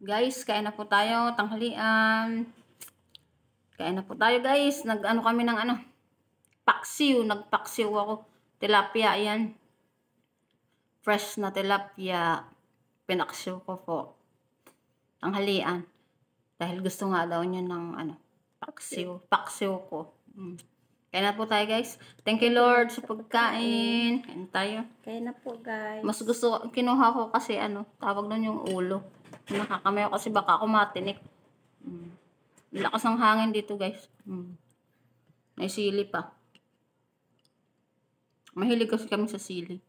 Guys, kain na po tayo, tanghalian. Kain na po tayo guys. Nag-ano kami ng paksiw. Nagpaksiw ako. Tilapia yan. Fresh na tilapia. Pinaksiw ko po. Tanghalian. Dahil gusto nga daw niya ng paksiw. Paksiw ko. Kain na po tayo guys. Thank you Lord sa pagkain. Kain tayo. Kain na po guys. Mas gusto, kinuha ko kasi tawag nun yung ulo. Nakakamayo kasi baka ako matinik. Lakas ng hangin dito guys. May sili pa. Mahilig kasi kami sa sili.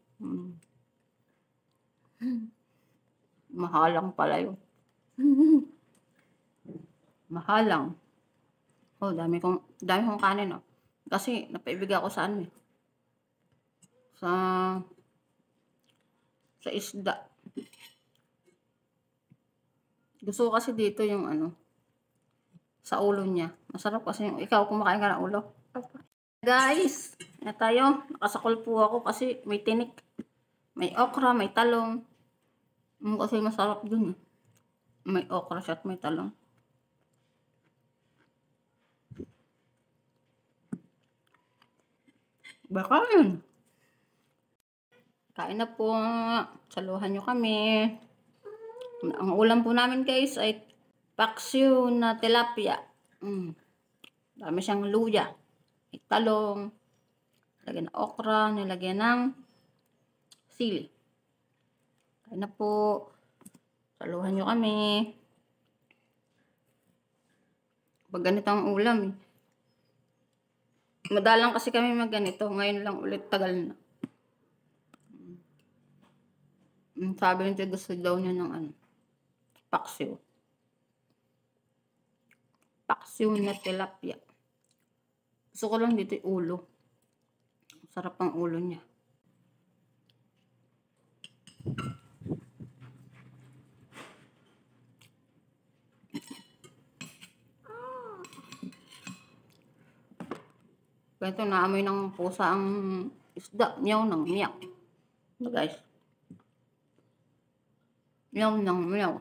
Mahalang pala yun. Mahalang. Oh, dami kong kanin oh. Kasi napaibig ako sa sa isda. Gusto ko kasi dito yung sa ulo niya. Masarap kasi yung ikaw kumakain ka ng ulo. Guys, na tayo. Nakasakol po ako kasi may tinik. May okra, may talong. Kasi masarap dun eh. May okra siya at may talong. Baka yun. Kain na po. Saluhan nyo kami. Ang ulam po namin guys ay paksiw na tilapia. Dami siyang luya. May talong. Nilagyan ng okra. Nilagyan ng sili. Kain na po. Saluhan nyo kami. Pag ganito ang ulam eh. Madalang kasi kami magganito. Ngayon lang ulit tagal na. Sabi nito gusto daw niya ng paksiw. Paksiw na tilapia. Gusto ko lang dito yung ulo. Sarap ang ulo niya. Ganito naamoy ng pusa ang isda. Miyaw ng miyaw. So guys. Miyaw ng miyaw.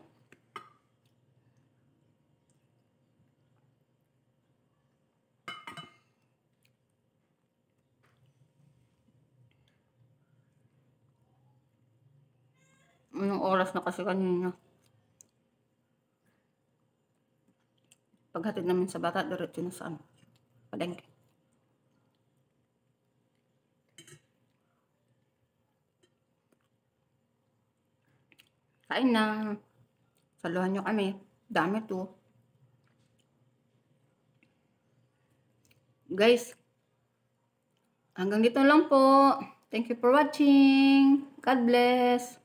Anong oras na kasi kanina. Paghatid namin sa bata, diretso na sa palengke. Kain na. Saluhan nyo kami. Dami to. Guys, hanggang dito lang po. Thank you for watching. God bless.